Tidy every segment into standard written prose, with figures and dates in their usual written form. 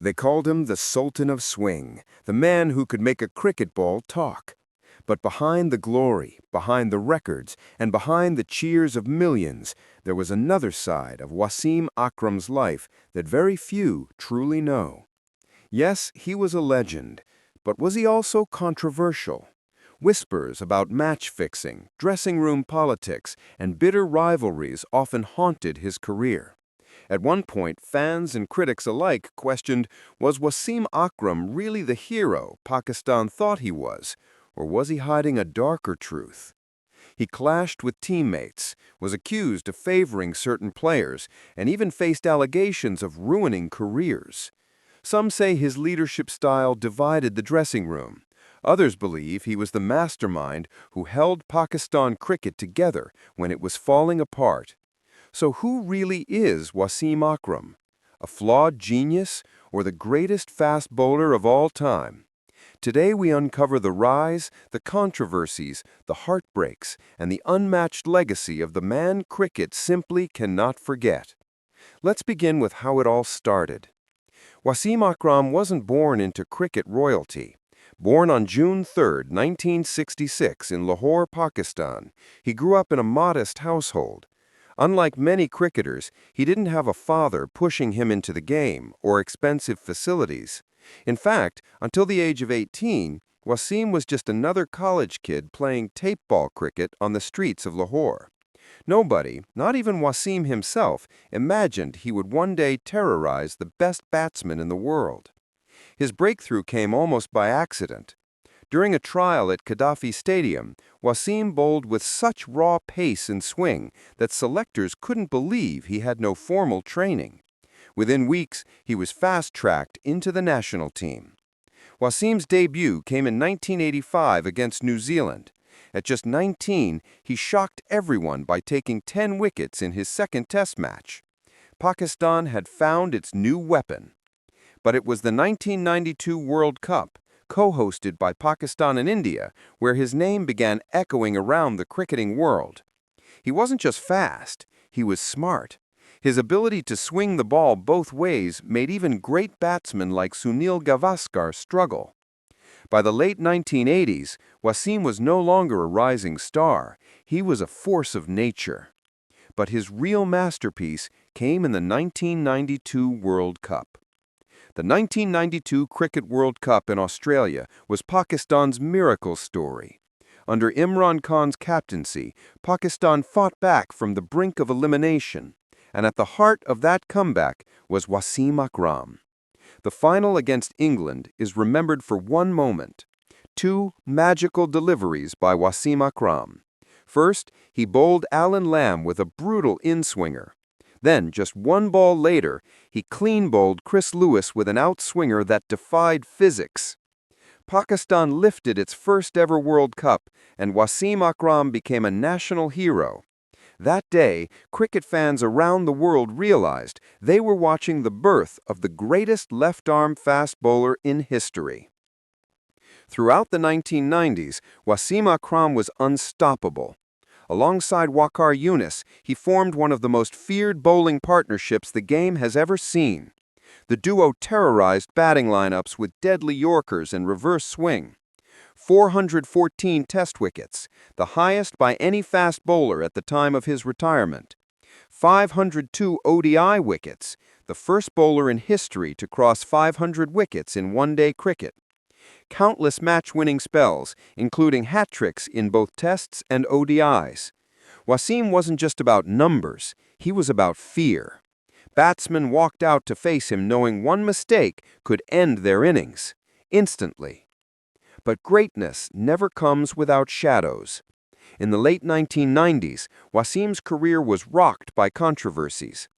They called him the Sultan of Swing, the man who could make a cricket ball talk. But behind the glory, behind the records, and behind the cheers of millions, there was another side of Wasim Akram's life that very few truly know. Yes, he was a legend, but was he also controversial? Whispers about match-fixing, dressing room politics, and bitter rivalries often haunted his career. At one point, fans and critics alike questioned, was Wasim Akram really the hero Pakistan thought he was, or was he hiding a darker truth? He clashed with teammates, was accused of favoring certain players, and even faced allegations of ruining careers. Some say his leadership style divided the dressing room. Others believe he was the mastermind who held Pakistan cricket together when it was falling apart. So who really is Wasim Akram? A flawed genius or the greatest fast bowler of all time? Today we uncover the rise, the controversies, the heartbreaks, and the unmatched legacy of the man cricket simply cannot forget. Let's begin with how it all started. Wasim Akram wasn't born into cricket royalty. Born on June 3, 1966 in Lahore, Pakistan, he grew up in a modest household. Unlike many cricketers, he didn't have a father pushing him into the game or expensive facilities. In fact, until the age of 18, Wasim was just another college kid playing tape ball cricket on the streets of Lahore. Nobody, not even Wasim himself, imagined he would one day terrorize the best batsmen in the world. His breakthrough came almost by accident. During a trial at Gaddafi Stadium, Wasim bowled with such raw pace and swing that selectors couldn't believe he had no formal training. Within weeks, he was fast-tracked into the national team. Wasim's debut came in 1985 against New Zealand. At just 19, he shocked everyone by taking 10 wickets in his second test match. Pakistan had found its new weapon. But it was the 1992 World Cup, co-hosted by Pakistan and India, where his name began echoing around the cricketing world. He wasn't just fast, he was smart. His ability to swing the ball both ways made even great batsmen like Sunil Gavaskar struggle. By the late 1980s, Wasim was no longer a rising star, he was a force of nature. But his real masterpiece came in the 1992 World Cup. The 1992 Cricket World Cup in Australia was Pakistan's miracle story. Under Imran Khan's captaincy, Pakistan fought back from the brink of elimination, and at the heart of that comeback was Wasim Akram. The final against England is remembered for one moment. Two magical deliveries by Wasim Akram. First, he bowled Alan Lamb with a brutal in-swinger. Then, just one ball later, he clean-bowled Chris Lewis with an outswinger that defied physics. Pakistan lifted its first-ever World Cup, and Wasim Akram became a national hero. That day, cricket fans around the world realized they were watching the birth of the greatest left-arm fast bowler in history. Throughout the 1990s, Wasim Akram was unstoppable. Alongside Waqar Younis, he formed one of the most feared bowling partnerships the game has ever seen. The duo terrorized batting lineups with deadly Yorkers and reverse swing. 414 test wickets, the highest by any fast bowler at the time of his retirement. 502 ODI wickets, the first bowler in history to cross 500 wickets in one-day cricket. Countless match-winning spells, including hat tricks in both tests and ODIs. Wasim wasn't just about numbers, he was about fear. Batsmen walked out to face him knowing one mistake could end their innings, instantly. But greatness never comes without shadows. In the late 1990s, Wasim's career was rocked by controversies.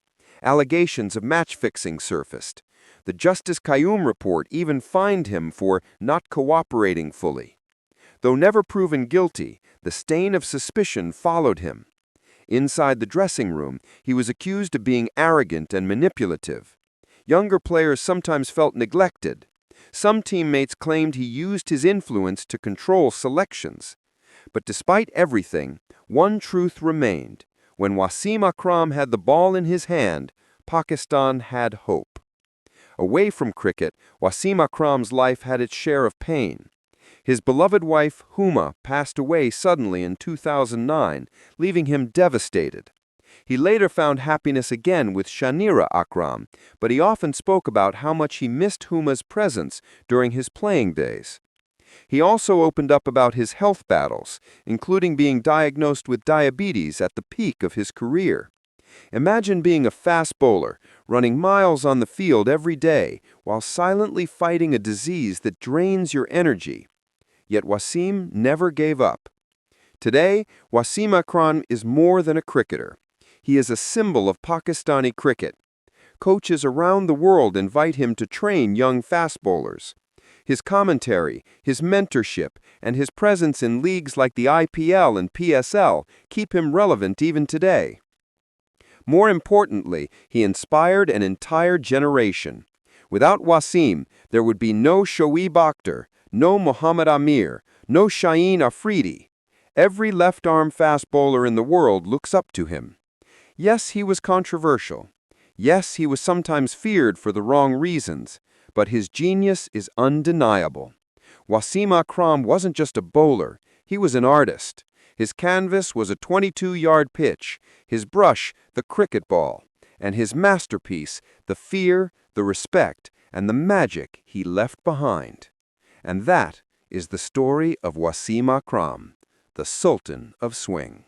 Allegations of match-fixing surfaced. The Justice Qayyum report even fined him for not cooperating fully. Though never proven guilty, the stain of suspicion followed him. Inside the dressing room, he was accused of being arrogant and manipulative. Younger players sometimes felt neglected. Some teammates claimed he used his influence to control selections. But despite everything, one truth remained. When Wasim Akram had the ball in his hand, Pakistan had hope. Away from cricket, Wasim Akram's life had its share of pain. His beloved wife, Huma, passed away suddenly in 2009, leaving him devastated. He later found happiness again with Shanira Akram, but he often spoke about how much he missed Huma's presence during his playing days. He also opened up about his health battles, including being diagnosed with diabetes at the peak of his career. Imagine being a fast bowler, running miles on the field every day, while silently fighting a disease that drains your energy. Yet Wasim never gave up. Today, Wasim Akram is more than a cricketer. He is a symbol of Pakistani cricket. Coaches around the world invite him to train young fast bowlers. His commentary, his mentorship, and his presence in leagues like the IPL and PSL keep him relevant even today. More importantly, he inspired an entire generation. Without Wasim, there would be no Shoaib Akhtar, no Muhammad Amir, no Shaheen Afridi. Every left-arm fast bowler in the world looks up to him. Yes, he was controversial. Yes, he was sometimes feared for the wrong reasons, but his genius is undeniable. Wasim Akram wasn't just a bowler, he was an artist. His canvas was a 22-yard pitch, his brush the cricket ball, and his masterpiece the fear, the respect, and the magic he left behind. And that is the story of Wasim Akram, the Sultan of Swing.